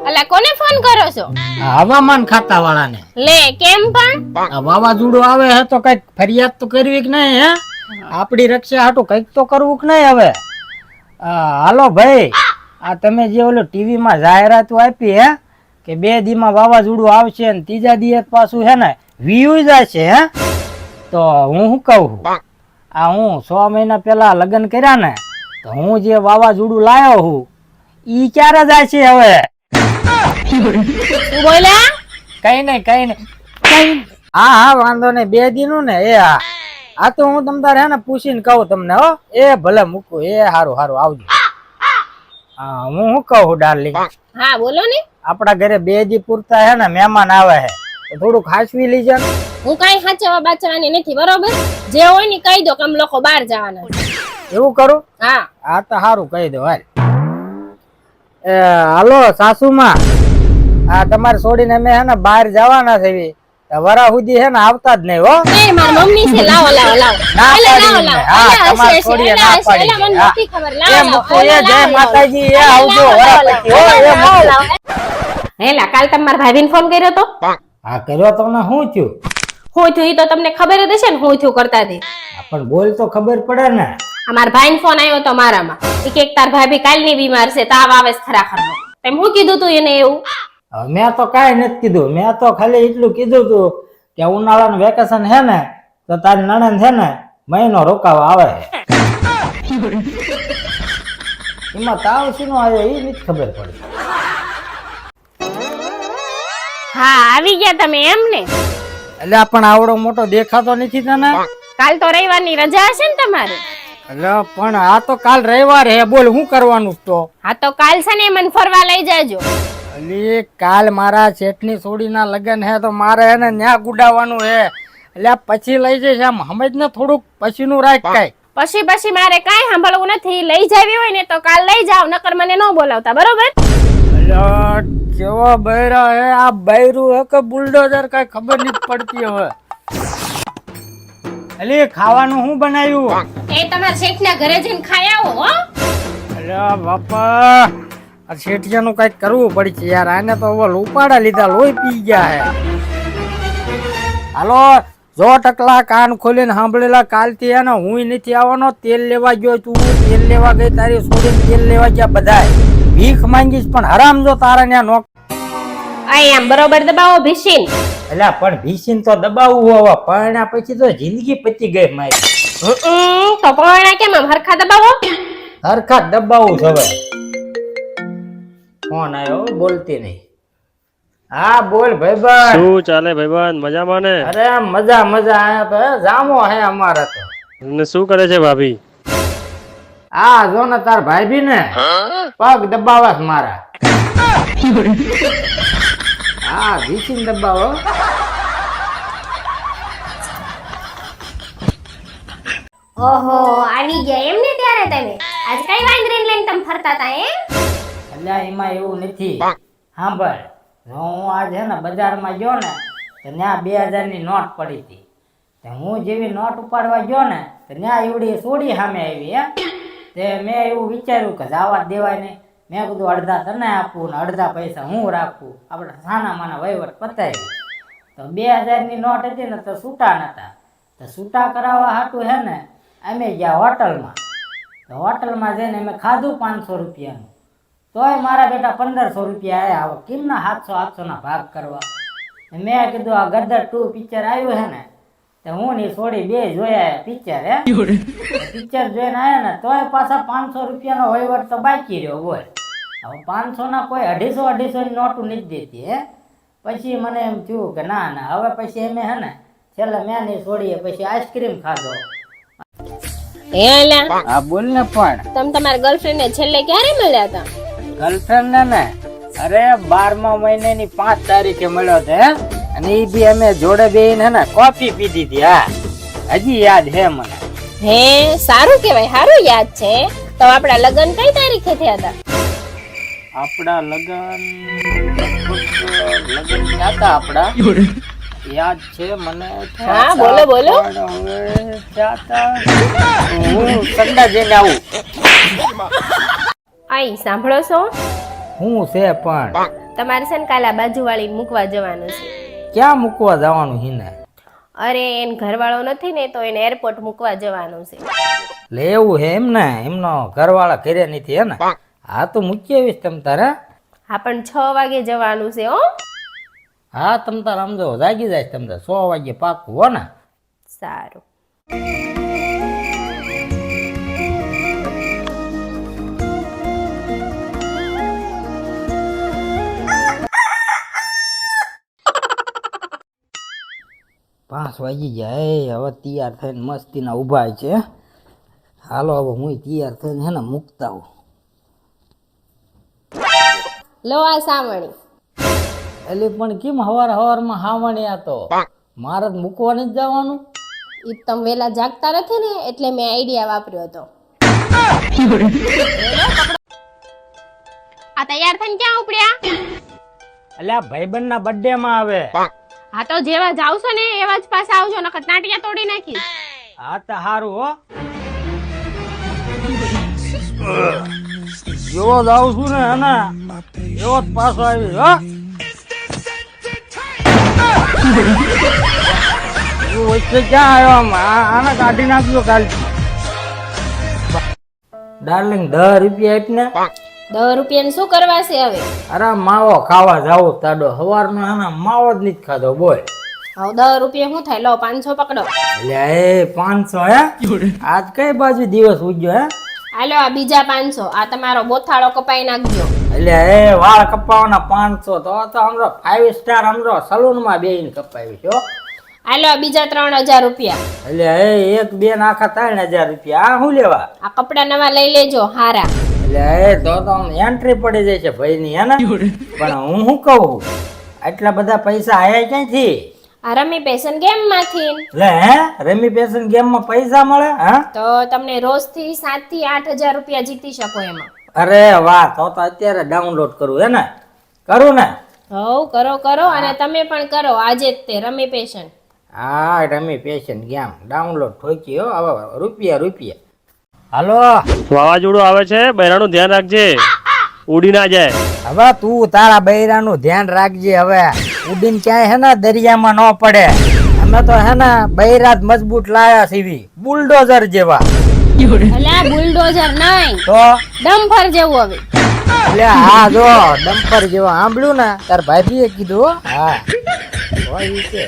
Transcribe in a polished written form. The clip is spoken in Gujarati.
અલા કોને ફોન કરો છો? હવામાન ખાતા વાળાને. લે કેમ પણ? વાવાઝોડું આવે હે તો કઈક ફરિયાદ તો કરવી કે નહીં હે? આપડી રક્ષા હાટું કઈક તો કરવું કે નહીં હવે? હાલો ભાઈ, આ તમે જે ઓલો ટીવી માં જાહેરાત આપી હે કે 2 દીમાં વાવાઝોડું આવશે ને 3જા દી પાછું હે ને વ્યૂ જશે હે, તો હું શું કહું, આ હું 6 મહિના પેલા લગ્ન કર્યા ને, તો હું જે વાવાઝોડું લાયો હું ઈ ક્યારે જાય છે હવે? બોલ્યા કઈ નહીં. હા વાંધો નહીં, 2 દીનું ને એ આ તો હું તમતારે હે ને પૂછીને કહું તમને હો. એ ભલે મૂકું, એ હારું આવજો. હા હું શું કહું ડાર્લિંગ, હા બોલો ને. આપડા ઘરે 2 દી પૂરતા હે ને મહેમાન આવે હે, તો થોડું ખાસવી લીજે. હું કઈ સાચવા બાચવાની નથી, બરોબર? જે હોય ને કહી દો કે અમે લોકો બહાર જવાના છે. એવું કરું? હા તો સારું કહી દો. હાલ હાલો સાસુમાં, આ તમારે છોડીને અમે હે ને બહાર જવાના છે, વરા સુધી હે ને આવતા જ નહીં હો. એ મારી મમ્મી છે, લાવો. હા તમારે છોડીએ ના પાડી. મને નથી ખબર, એ મૂકો, એ જય માતાજી, એ આવજો વરા પછી હો. એ મૂકો. હેલા કાલ તમારા ભાભીને ફોન કર્યો તો? હા કર્યો તો ને. શું થયું? હું થયું ઈ તો તમને ખબર જ હશે ને, હું થયું કરતા હતી. પણ બોલ તો ખબર પડે ને. અમારા ભાઈને ફોન આવ્યો તો મારામાં, કે તાર ભાભી કાલની બીમાર છે, તાવ આવે છે ખરાખરનો. તેમ હું કીધું તું એને એવું? મેં તો કાંઈ નથી કીધું, મેં તો ખાલી એટલું કીધું તું કે ઉનાળાનું વેકેશન હે ને તો તારી નણંદ છે ને મહિનો રોકાવા આવે. એમાં તાવ શીનો આવ્યો એ નથી ખબર પડી. હા આવી ગયા તમે એમ ને? એટલે પણ આવડો મોટો દેખાતો નથી તને? કાલ તો રવિવારની રજા હશે ને તમારે? એટલે પણ આ તો કાલ રવિવાર હે, બોલ શું કરવાનું? તો હા તો કાલ છે ને મને ફરવા લઈ જાજો. અલી કાલ મારા શેઠની છોડીના લગ્ન હે તો મારે હે ને ન્યા ગુડાવવાનું હે, એટલે પછી લઈ જઈશ. આમ સમજ ને થોડુંક પછીનું રાખ. કાઈ પછી મારે કાઈ સાંભળવું નથી. લઈ જાવી હોય ને તો કાલ લઈ જાવ, નકર મને ન બોલાવતા, બરોબર? કેવો બૈરા હે આ, બૈરું હે કે બુલડોઝર કઈ ખબર નથી પડતી હવે. અલી ખાવાનું શું બનાવ્યું? એ તમારા શેઠના ઘરે જઈને ખાઈ આવો હો. અલ્યા બાપા, આ શેઠિયાનું કઈક કરવું પડશે યાર. આને તો હવે ઉપાડા લીધા, લોહી પી ગયા હે. હાલો જો ટકલા કાન ખોલીને સાંભળેલા, કાલથી હે ને હું નથી આવવાનો. તેલ લેવા ગયો તું, તેલ લેવા ગઈ તારી છોડીને, તેલ લેવા ગયા બધા. ભીખ માંગીશ પણ હરામ જો તારા ન્યા નોક. આમ બરોબર દબાવો ભીસીન. એટલે પણ ભીસીન તો દબાવવું હવે, પરણ્યા પછી તો જિંદગી પતી ગઈ મારી. તો પરણા કેમ આમ હરખા દબાવો? હરખા દબાવું છે હવે. ફોન આવ્યો, બોલતી નહીં. હા બોલ ભાઈબંધ. શું ચાલે ભાઈબંધ, મજામાં ને? અરે મજા આયા તો જામો હે અમારે તો. ને શું કરે છે ભાભી? આ જો ને તાર ભાભી ને પગ દબાવા મારા. હા ભીસીને દબાવો. ઓહો આવી ગયા એમ ને? ત્યારે તમે આજ કઈ વાંદરીને લઈને તમે ફરતા હતા એમ? એટલે એમાં એવું નથી. સાંભળ, હું આજ હે ને બજારમાં ગયો ને તો ત્યાં 2000 ની નોટ પડી હતી. હું જેવી નોટ ઉપાડવા ગયો ને તો ત્યાં એવડી સોડી સામે આવી હે. તે મેં એવું વિચાર્યું કે જવા દેવાય નહીં. મેં કીધું અડધા તને આપવું ને અડધા પૈસા હું રાખવું, આપણે સાના માના વહીવટ પતાવી. તો 2000 ની નોટ હતી ને તો છૂટા નતા, તો છૂટા કરાવવા હાટું હે ને અમે ગયા હોટલમાં. તો હોટલમાં જઈને અમે ખાધું 500 રૂપિયાનું, તોય મારા બેટા 1500 રૂપિયા આવ્યા. હવે કેમના 700 ના ભાગ કરવા? મેં કીધું આ ગદર 2 પિક્ચર આવ્યું હે ને, તો હું ની છોડી 2 જોયા પિક્ચર. હે પિક્ચર જોઈને આવ્યા ને તોય પાછા 500 રૂપિયાનો વહીવટ તો બાકી રહ્યો. બોલ હવે 500 ના કોઈ 250 ની નોટું નથી દેતી. હે પછી મને એમ થયું કે ના હવે પછી અમે હે ને છેલ્લે મેં ની છોડીએ પછી આઈસ્ક્રીમ ખાધો. હા બોલ ને. પણ તમે તમારા ગર્લફ્રેન્ડ ને છેલ્લે ક્યારે મળ્યા હતા? ગર્લફ્રેન્ડ ને અરે 12મા મહિનાની 5 તારીખે મળ્યો હતો. અને એ બી અમે જોડે બેહીને ને કોફી પીધી હતી. હા હજી યાદ હે મને. હે સારું કેવાય, સારું યાદ છે. તો આપડા લગન કઈ તારીખે થયા હતા? આપડા લગન હતા આપડા, યાદ છે મને. હા બોલો. હું સંડા જઈને આવું. આઈ સાંભળો છો? શું છે પણ તમારે છે ને કાલે આ બાજુવાળી મૂકવા જવાનું છે. ક્યાં મૂકવા જવાનું હિને? અરે એને ઘરવાળો નથી ને તો એને એરપોર્ટ મૂકવા જવાનું છે. લેવું હે એમ ને? એમનો ઘરવાળા ઘરે નથી હે ને? હા તો મૂકી આવીશ તમ તારે. હા પણ 6 વાગે જવાનું છે હો. હા તમ તાર સમજો જાગી જાય તમ તાર 100 વાગે પાકું હો ને? સારું. પાંચ વાગી જાય હવે તૈયાર થઈને મસ્તીના ઊભા છે. હાલો હવે હું તૈયાર થઈને હે ને મૂકતા હું. લો આ સાવણી. એટલે પણ કેમ હવારમાં હાવણી આ તો મારે જ મૂકવા નથી જવાનું? ઈ તમે વેલા જાગતા નથી ને એટલે મેં આઈડિયા વાપર્યો હતો. આ તૈયાર થઈને ક્યાં ઉપડ્યા? એટલે આ ભાઈબંધના બર્થડે માં આવે. હા તો જેવા જાવશો ને એવા જ પાછા આવજો નકર ટાંટિયા તોડી નાખીશ. હા તો હારું હો. જેવો જ આવું છું ને એના એવો જ પાછો આવી હો. વચ્ચે ક્યાં આવ્યો આને કાઢી નાખજો કાલ. ડાર્લિંગ 10 રૂપિયા આપને. 10 રૂપિયાનું શું કરવા છે હવે? અરે માવો ખાવા જાવ તાડો સવારનો એના માવો જ નથી ખાધો બોલ. હવે 10 રૂપિયા શું થાય? લો 500 પકડો. એટલે એ 500 હે? આજ કઈ બાજુ દિવસ ઉગ્યો હે? હાલો આ બીજા 500. આ તમારો બોથાળો કપાઈ નાખજો. એટલે એ વાળ કપાવાના 500 તો અમરો 5 સ્ટાર અમરો સલૂન માં બેહીને કપાવી છો. હાલો આ બીજા 3000 રૂપિયા. એટલે એ એક બે આખા 3000 રૂપિયા આ શું લેવા? આ કપડા નવા લઈ લેજો હારા. એટલે એ તો એન્ટ્રી પડી જાય છે ભાઈ ની હે ને? પણ હું શું કહું આટલા બધા પૈસા આયા ક્યાંથી? આ રમી પેશન ગેમ માંથી. લે હે રમી પેશન ગેમ માં પૈસા મળે? હા તો તમને રોજ થી 7 થી 8000 રૂપિયા જીતી શકો એમાં. અરે વાહ તો અત્યારે ડાઉનલોડ કરું હે ને? કરું ને? હવ કરો અને તમે પણ કરો આજે જ તે રમી પેશન. હા રમી પેશન ગેમ ડાઉનલોડ ઠોકી હો હવે રૂપિયા. હાલો વાવાઝોડું આવે છે, બૈરાનું ધ્યાન રાખજે, ઉડી ના જાય. હવે તું તારા બૈરાનું ધ્યાન રાખજે. હવે ઉડીને ક્યાંય હે ને દરિયામાં ન પડે. અમે તો હે ને બૈરા જ મજબૂત લાયા સીવી બુલડોઝર જેવા. અલા બુલડોઝર નહીં તો ડમ્પર જેવું હવે. એટલે હા જો ડમ્પર જેવા સાંભળ્યું ને તાર ભાભીએ કીધું હો. હા હોય છે.